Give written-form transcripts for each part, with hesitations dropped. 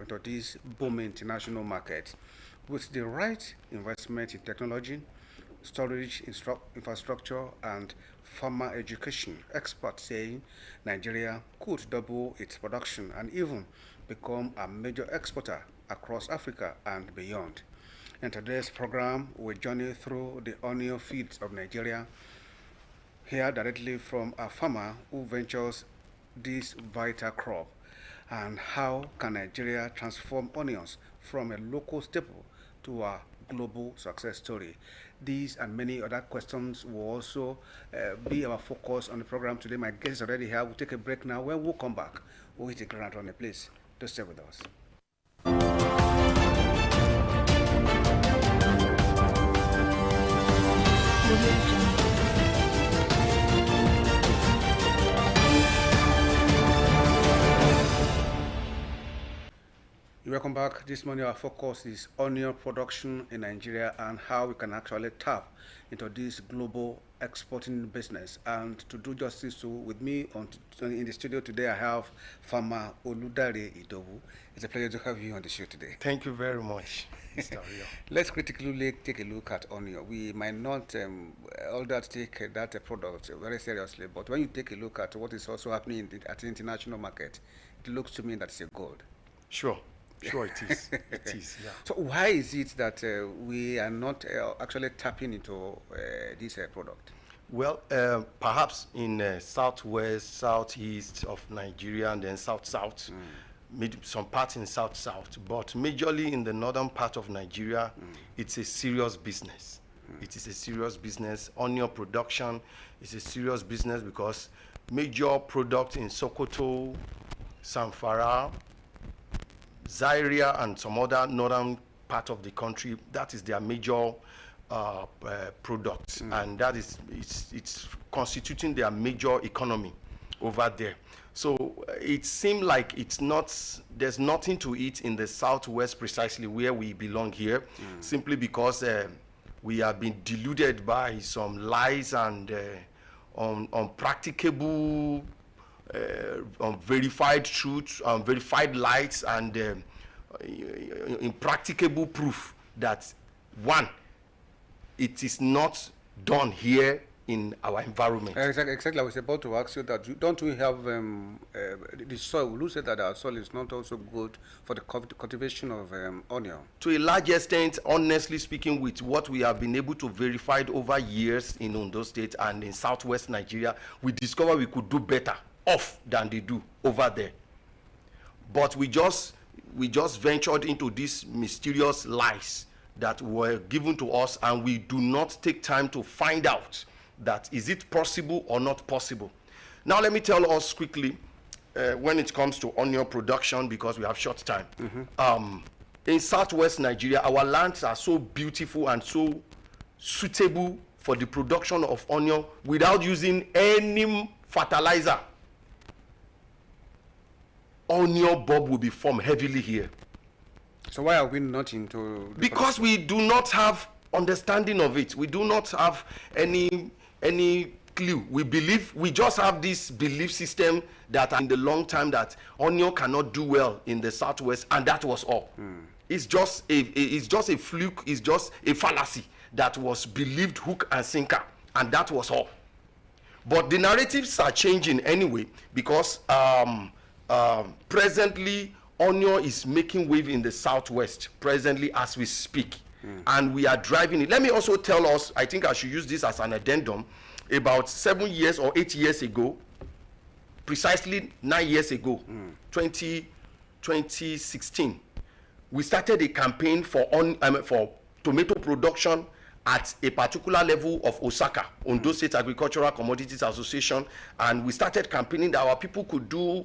into this booming international market with the right investment in technology, storage infrastructure, and farmer education. Experts say Nigeria could double its production and even become a major exporter across Africa and beyond. In today's program, we journey through the onion fields of Nigeria, hear directly from a farmer who ventures this vital crop, and how can Nigeria transform onions from a local staple to a global success story. These and many other questions will also be our focus on the program today. My guest is already here. We'll take a break now. When we'll come back, we'll hit the ground running. Please, do stay with us. Welcome back. This morning our focus is onion production in Nigeria and how we can actually tap into this global exporting business. And to do justice to with me in the studio today, I have farmer Oludare Idowu. It's a pleasure to have you on the show today. Thank you very much, Mr. Rio. Let's critically take a look at onion. We might not all that take that product very seriously, but when you take a look at what is also happening at the international market, it looks to me that it's a gold. Sure. Sure, it is. It is, yeah. So why is it that we are not actually tapping into this product? Well, perhaps in southwest, southeast of Nigeria, and then south-south, some parts in south-south, but majorly in the northern part of Nigeria, it's a serious business. It is a serious business. Onion production is a serious business because major product in Sokoto, Zamfara, Zaria, and some other northern part of the country, that is their major product, and that is it's constituting their major economy over there. So it seems like there's nothing to eat in the southwest, precisely where we belong here, simply because we have been deluded by some lies and unpracticable verified truth, verified lies, and impracticable proof that one, it is not done here in our environment. Exactly. I was about to ask you that. Don't we have the soil? Will you say that our soil is not also good for the cultivation of onion? To a large extent, honestly speaking, with what we have been able to verify over years in Ondo State and in southwest Nigeria, we discovered we could do better off than they do over there. But we just ventured into these mysterious lies that were given to us, and we do not take time to find out that is it possible or not possible. Now let me tell us quickly when it comes to onion production, because we have short time. In southwest Nigeria, our lands are so beautiful and so suitable for the production of onion without using any fertilizer. Onion bulb will be formed heavily here. So why are we not into? Because we do not have understanding of it. We do not have any clue. We just have this belief system that in the long time that onion cannot do well in the southwest, and that was all. It's just a fluke. It's just a fallacy that was believed hook and sinker, and that was all. But the narratives are changing anyway, because presently onion is making wave in the southwest presently as we speak, and we are driving it. Let me also tell us, I think I should use this as an addendum, about 7 years or 8 years ago, precisely 9 years ago, 2016, we started a campaign for tomato production at a particular level of Osrc, Ondo State Agricultural Commodities Association, and we started campaigning that our people could do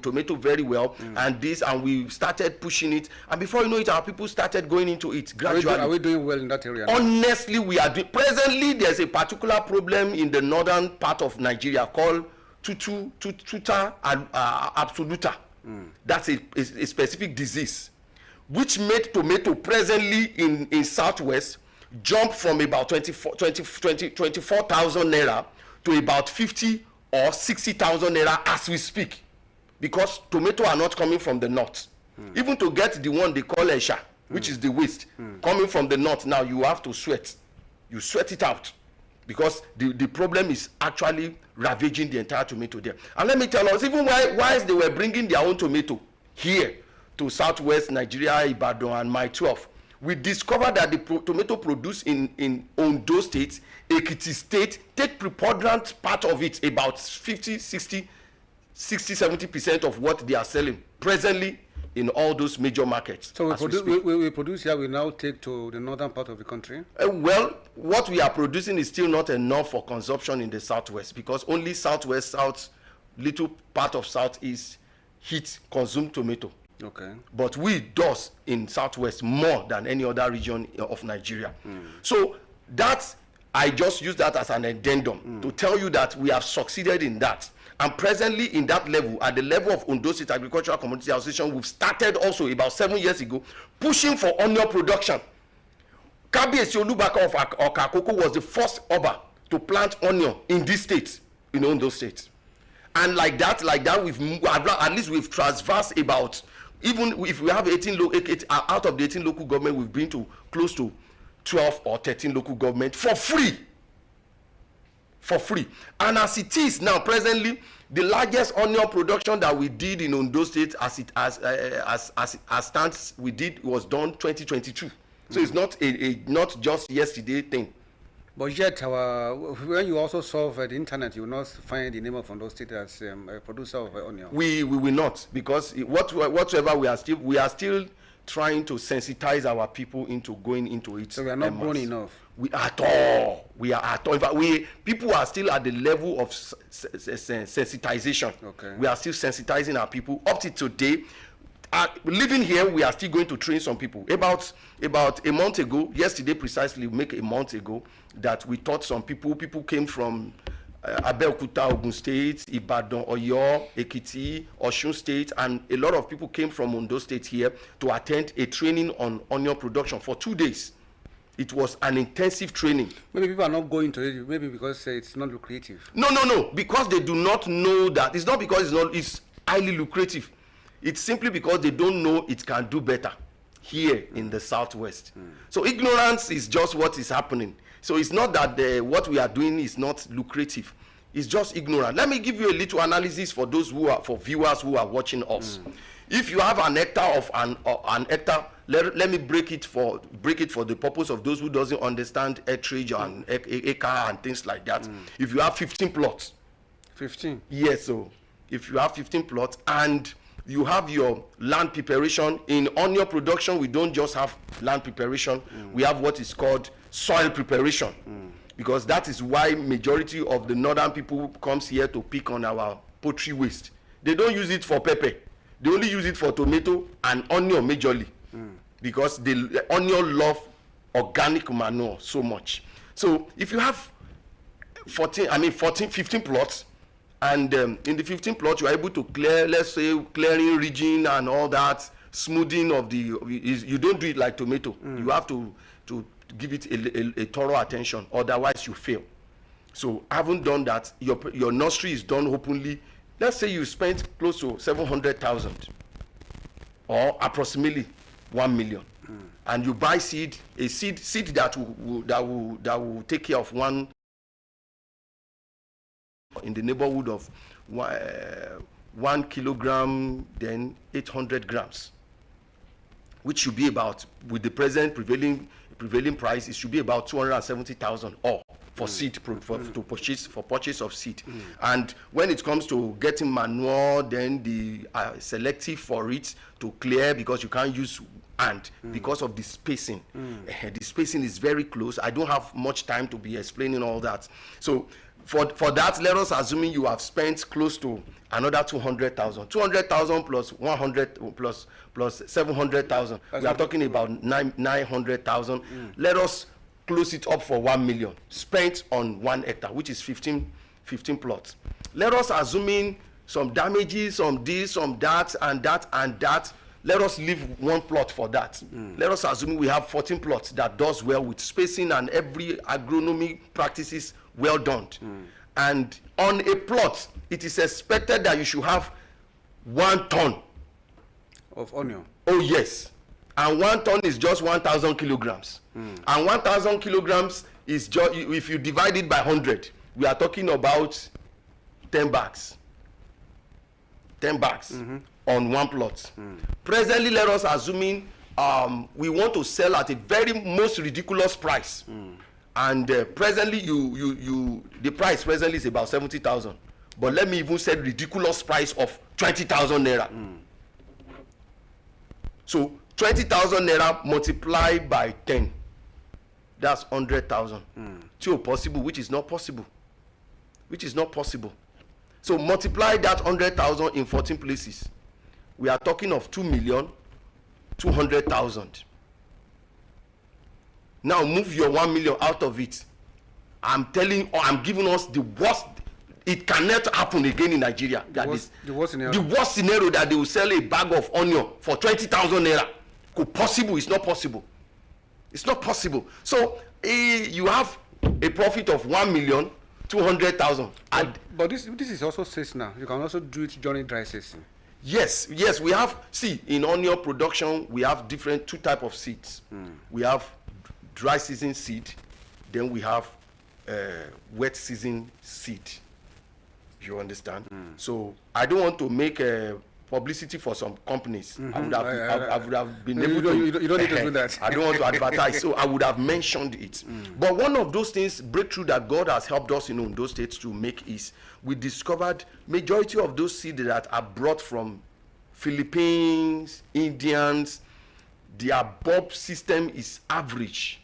tomato very well, and we started pushing it, and before you know it, our people started going into it gradually. Are we doing well in that area? Honestly, we are doing. Presently, there's a particular problem in the northern part of Nigeria called tuta absoluta. That's a specific disease, which made tomato presently in southwest jump from about 24,000 naira to about 50 or 60,000 naira as we speak, because tomato are not coming from the north. Even to get the one they call Esha, which is the waste, coming from the north now, you have to sweat. You sweat it out because the problem is actually ravaging the entire tomato there. And let me tell us, even whilst they were bringing their own tomato here to southwest Nigeria, Ibadan, and Mile 12, we discovered that the tomato produced in Ondo State, Ekiti State, take preponderant part of it, about 50, 60, 70% of what they are selling presently in all those major markets. So we produce here, we now take to the northern part of the country? Well, what we are producing is still not enough for consumption in the southwest, because only southwest, little part of southeast heat consume tomato. Okay. But we does in southwest more than any other region of Nigeria. So that, I just use that as an addendum to tell you that we have succeeded in that. And presently in that level, at the level of Ondo State Agricultural Community Association, we've started also about 7 years ago pushing for onion production. Kabiyesi Olubaka of Okakoko was the first Oba to plant onion in this state, in Ondo State. And like that, at least we've transversed about, even if we have 18 out of the 18 local government, we've been to close to 12 or 13 local government for free. For free. And as it is now, presently, the largest onion production that we did in Ondo State, as stands, we did was done 2022. So it's not not just yesterday thing. But yet, when you also solve the internet, you will not find the name of Ondo State as a producer of onion. We will not, because whatsoever we are still trying to sensitize our people into going into it. So we are not grown enough. We are at all. In fact, people are still at the level of sensitization. Okay. We are still sensitizing our people. Up to today, living here, we are still going to train some people. About a month ago, yesterday precisely, make a month ago, that we taught some people. People came from Abeokuta, Ogun State, Ibadan, Oyo, Ekiti, Osun State, and a lot of people came from Ondo State here to attend a training on onion production for 2 days. It was an intensive training. Maybe people are not going to it, maybe because it's not lucrative. No, because they do not know that. It's not because it's highly lucrative. It's simply because they don't know it can do better here in the southwest. So ignorance is just what is happening. So it's not that what we are doing is not lucrative. It's just ignorant. Let me give you a little analysis for those for viewers who are watching us. If you have an hectare of an hectare, let me break it for the purpose of those who doesn't understand acreage and acre and things like that. If you have 15 plots. 15? Yes, so if you have 15 plots and you have your land preparation, in onion production, we don't just have land preparation, we have what is called soil preparation. Because that is why majority of the northern people comes here to pick on our poultry waste. They don't use it for pepper. They only use it for tomato and onion majorly. Because the onion love organic manure so much. So if you have 15 plots, and in the 15 plots you are able to clear, let's say clearing region and all that, smoothing of the, you don't do it like tomato. You have to give it a thorough attention, otherwise you fail. So having done that, your nursery is done openly. Let's say you spent close to 700,000 or approximately 1 million, and you buy seed that will take care of one in the neighborhood of 1 kilogram, then 800 grams, which should be about, with the present prevailing price, it should be about 270,000 or for seed for purchase of seed. And when it comes to getting manure, then the selective for it to clear, because you can't use hand because of the spacing. The spacing is very close. I don't have much time to be explaining all that. So for that, let us assuming you have spent close to another 200,000. 200,000 plus 100 plus 700,000. We are talking about 900,000. Let us close it up for 1 million spent on 1 hectare, which is 15 plots. Let us assuming some damages, some this, some that, and that, and that. Let us leave 1 plot for that. Let us assume we have 14 plots that does well with spacing and every agronomy practices well done. And on a plot, it is expected that you should have 1 ton of onion. Oh yes, and 1 ton is just 1,000 kilograms. And 1,000 kilograms is just, if you divide it by 100, we are talking about 10 bags. 10 bags on one plot. Presently, let us assuming we want to sell at a very most ridiculous price. And presently, the price presently is about 70,000. But let me even say ridiculous price of 20,000 naira. So 20,000 naira multiplied by 10, that's 100,000. Still possible, which is not possible. Which is not possible. So multiply that 100,000 in 14 places. We are talking of 2,200,000. Now move your 1 million out of it. I'm giving us the worst. It cannot happen again in Nigeria. The worst scenario. The worst scenario that they will sell a bag of onion for 20,000 naira. Could possible? It's not possible. It's not possible. So you have a profit of 1,200,000. But this is also seasonal. You can also do it during dry season. Yes, we have. See, in onion production, we have two type of seeds. We have dry season seed, then we have wet season seed. You understand? So I don't want to make publicity for some companies. I would have been able to. You don't need to do that. I don't want to advertise, so I would have mentioned it. But one of those things, breakthrough that God has helped us in those states to make is we discovered majority of those seeds that are brought from Philippines, Indians, their bulb system is average.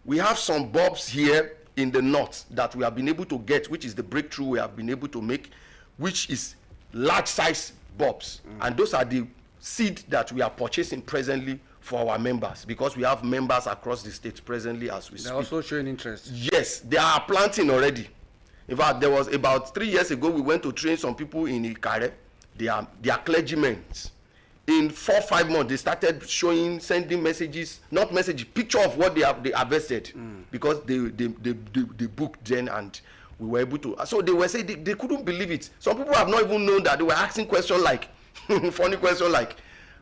We have some bulbs here in the north that we have been able to get, which is the breakthrough we have been able to make, which is large size bulbs. And those are the seed that we are purchasing presently for our members, because we have members across the state presently as we speak. They're also showing interest. Yes, they are planting already. In fact, there was about 3 years ago, we went to train some people in Ikare. They are clergymen. In 4-5 months, they started sending messages, not messages, picture of what they harvested, because they booked then, and we were able to. So they were saying they couldn't believe it. Some people have not even known that. They were asking questions like, funny question like,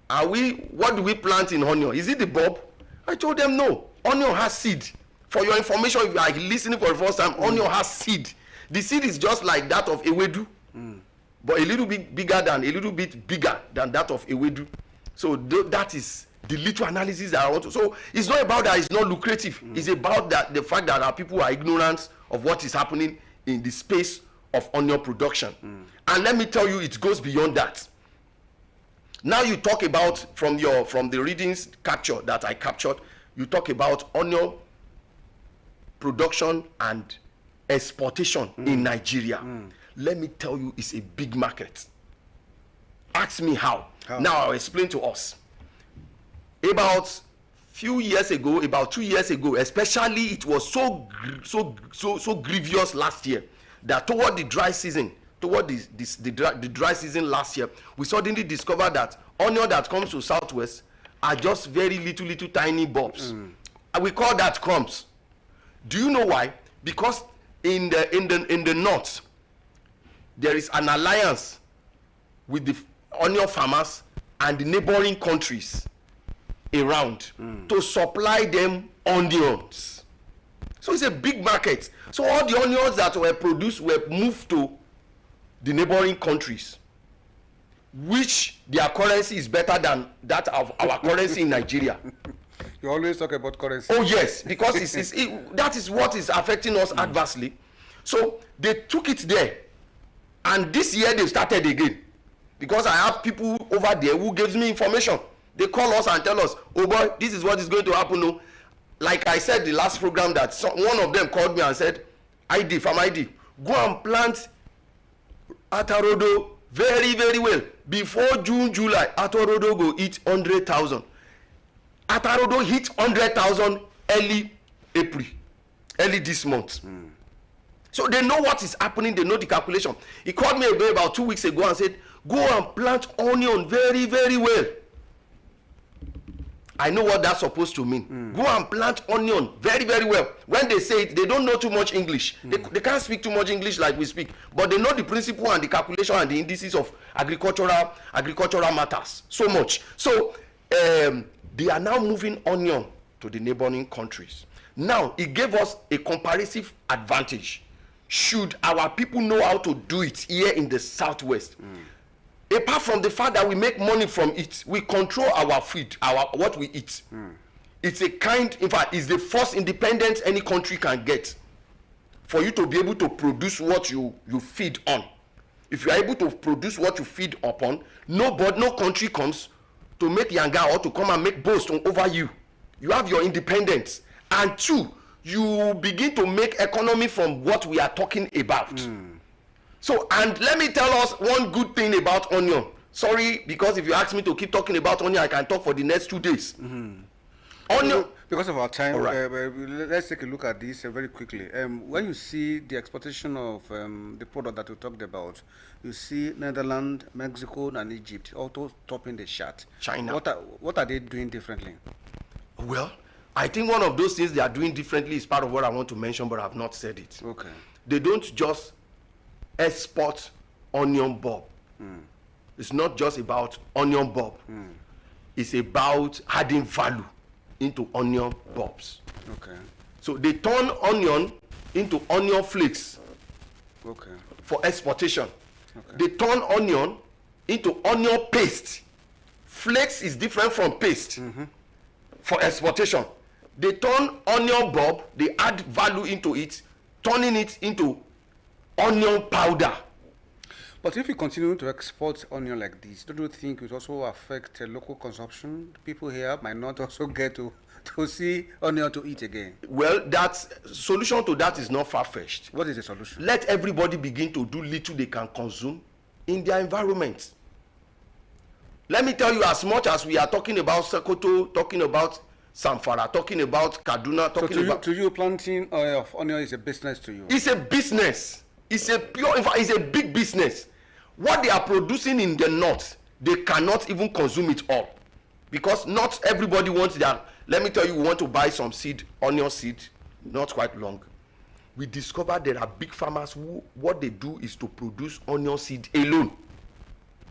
what do we plant in onion? Is it the bulb? I told them no. Onion has seed. For your information, if you are listening for the first time, onion has seed. The seed is just like that of ewedu. But a little bit bigger than that of ewedu. So that is the little analysis that I want to. So it's not about that it's not lucrative. It's about that the fact that our people are ignorant of what is happening in the space of onion production. And let me tell you, it goes beyond that. Now you talk about from the readings capture that I captured, you talk about onion production and exportation in Nigeria. Let me tell you, it's a big market. Ask me how. Now I'll explain to us. About 2 years ago, especially, it was so grievous last year that toward the dry season last year, we suddenly discovered that onion that comes to Southwest are just very little tiny bulbs. And we call that crumbs. Do you know why? Because in the north, there is an alliance with the onion farmers and the neighboring countries around to supply them onions. So it's a big market. So all the onions that were produced were moved to the neighboring countries, which their currency is better than that of our currency in Nigeria. You always talk about currency. Oh yes, because that is what is affecting us adversely. So they took it there, and this year they started again, because I have people over there who gives me information. They call us and tell us, oh boy, this is what is going to happen. No, like I said the last program, that one of them called me and said, Farm ID, go and plant Atarodo very, very well. Before June, July, Atarodo go eat 100,000. Atarodo hit 100,000 early April, early this month. So they know what is happening, they know the calculation. He called me again about 2 weeks ago and said, go and plant onion very, very well. I know what that's supposed to mean. Go and plant onion very, very well. When they say it, they don't know too much English. They can't speak too much English like we speak, but they know the principle and the calculation and the indices of agricultural matters so much. So they are now moving onion to the neighboring countries. Now it gave us a comparative advantage. Should our people know how to do it here in the Southwest? Apart from the fact that we make money from it, we control our food, what we eat. It's a kind, in fact, it's the first independence any country can get. For you to be able to produce what you feed on. If you are able to produce what you feed upon, no country comes to make yanga or to come and make boast over you. You have your independence. And two, you begin to make economy from what we are talking about. So, and let me tell us one good thing about onion. Sorry, because if you ask me to keep talking about onion, I can talk for the next 2 days. Onion. Because of our time, Right. let's take a look at this very quickly. When you see the exportation of the product that we talked about, you see Netherlands, Mexico, and Egypt also topping the chart. China. What are they doing differently? Well, I think one of those things they are doing differently is part of what I want to mention, but I have not said it. Okay. They don't just export onion bulb. It's not just about onion bulb. It's about adding value into onion bulbs. Okay. So they turn onion into onion flakes Okay. for exportation. Okay. They turn onion into onion paste. Flakes is different from paste for exportation. They turn onion bulb, they add value into it, turning it into onion powder. But if we continue to export onion like this, don't you think it also affect local consumption? People here might not also get to see onion to eat again. Well, that solution to that is not far-fetched. What is the solution? Let everybody begin to do little they can consume in their environment. Let me tell you, as much as we are talking about Sokoto, talking about Samfara, talking about Kaduna, talking about... To you, planting of onion is a business to you? It's a business. It's a pure, in fact, it's a big business. What they are producing in the north, they cannot even consume it all. Because not everybody wants that. Let me tell you, we want to buy some seed, onion seed, not quite long. We discovered there are big farmers who, what they do is to produce onion seed alone.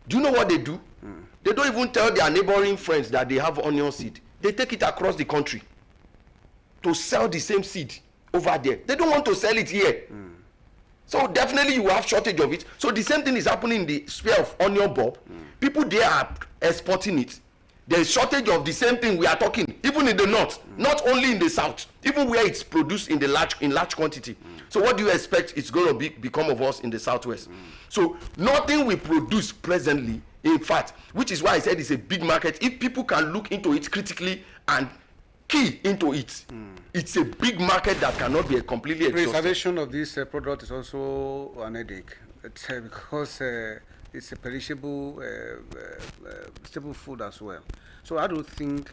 Do you know what they do? They don't even tell their neighboring friends that they have onion seed. They take it across the country to sell the same seed over there. They don't want to sell it here. So definitely you have shortage of it. So the same thing is happening in the sphere of onion bulb. People there are exporting it. There is shortage of the same thing we are talking, even in the north, not only in the south, even where it's produced in large quantity. So what do you expect it's going to become of us in the southwest? So nothing we produce presently, in fact, which is why I said it's a big market. If people can look into it critically and key into it, it's a big market that cannot be completely exhausted. Preservation of this product is also an headache. It's, because it's a perishable, staple food as well. So I do think,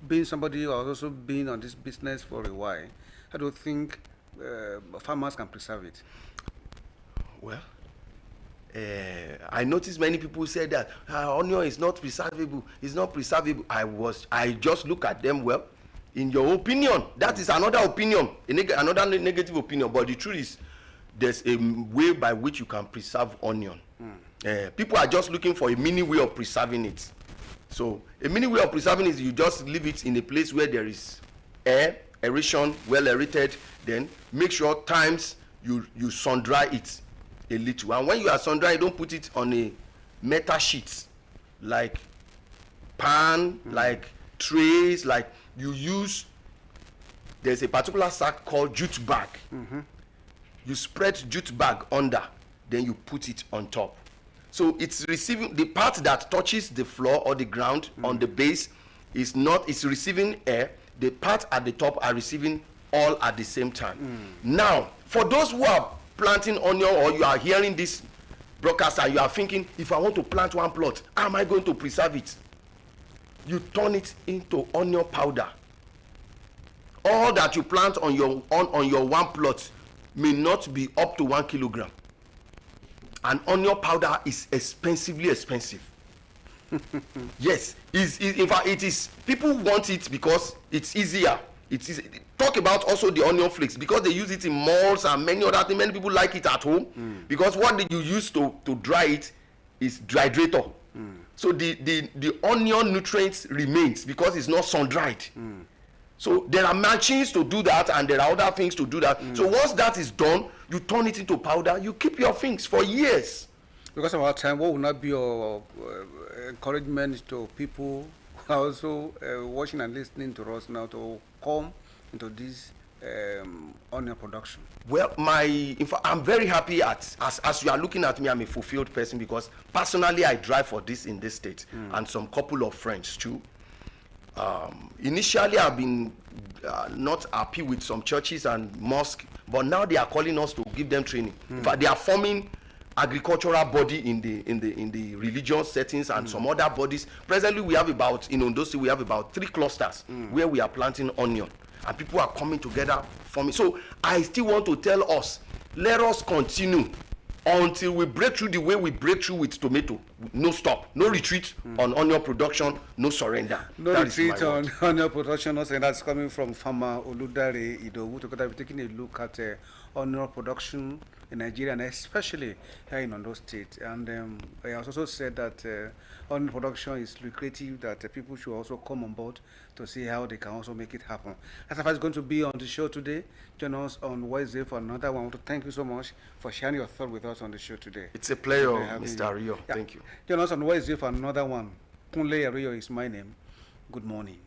being somebody who has also been on this business for a while, I do think farmers can preserve it. Well, I noticed many people say that onion is not preservable. It's not preservable. I just look at them. Well, in your opinion, that is another opinion, another negative opinion. But the truth is, there's a way by which you can preserve onion. People are just looking for a mini way of preserving it. So a mini way of preserving is you just leave it in a place where there is air, aeration, well aerated. Then make sure times you sun dry it a little. And when you are sun dry, you don't put it on a metal sheet like pan, like trays, like you use. There's a particular sack called jute bag. You spread jute bag under, then you put it on top. So it's receiving the part that touches the floor or the ground on the base is not, it's receiving air. The part at the top are receiving all at the same time. Now, for those who are planting onion, or you are hearing this broadcast and you are thinking, if I want to plant one plot, how am I going to preserve it? You turn it into onion powder. All that you plant on your one plot may not be up to 1 kilogram. And onion powder is expensively expensive. Yes, in fact it is. People want it because it's easier. It's easy. Talk about also the onion flakes, because they use it in malls and many other things. Many people like it at home because what you use to dry it is dehydrator. So the onion nutrients remains because it's not sun dried. So there are machines to do that, and there are other things to do that. So once that is done, you turn it into powder. You keep your things for years. Because of our time, what will not be your encouragement to people who are also watching and listening to us now to come into this onion production? Well, in fact, I'm very happy as you are looking at me, I'm a fulfilled person, because personally I drive for this in this state, and some couple of friends too. Initially I've been not happy with some churches and mosques, but now they are calling us to give them training. In fact, they are forming agricultural body in the religious settings and some other bodies. Presently we have about, in Ondo State, we have about 3 clusters where we are planting onion, and people are coming together forming. So I still want to tell us, let us continue until we break through the way we break through with tomato. No stop, no retreat on onion production, no surrender. No retreat on onion production, and that's coming from farmer Oludare Idowu. Together we're taking a look at onion production in Nigeria, and especially here in Ondo State. And I also said that onion production is lucrative, that people should also come on board to see how they can also make it happen. As is going to be on the show today. Join us on Wednesday for another one. I want to thank you so much for sharing your thought with us on the show today. It's a pleasure, Mr. Rio. Yeah. Thank you. Join us on Wednesday for another one. Kunle Rio is my name. Good morning.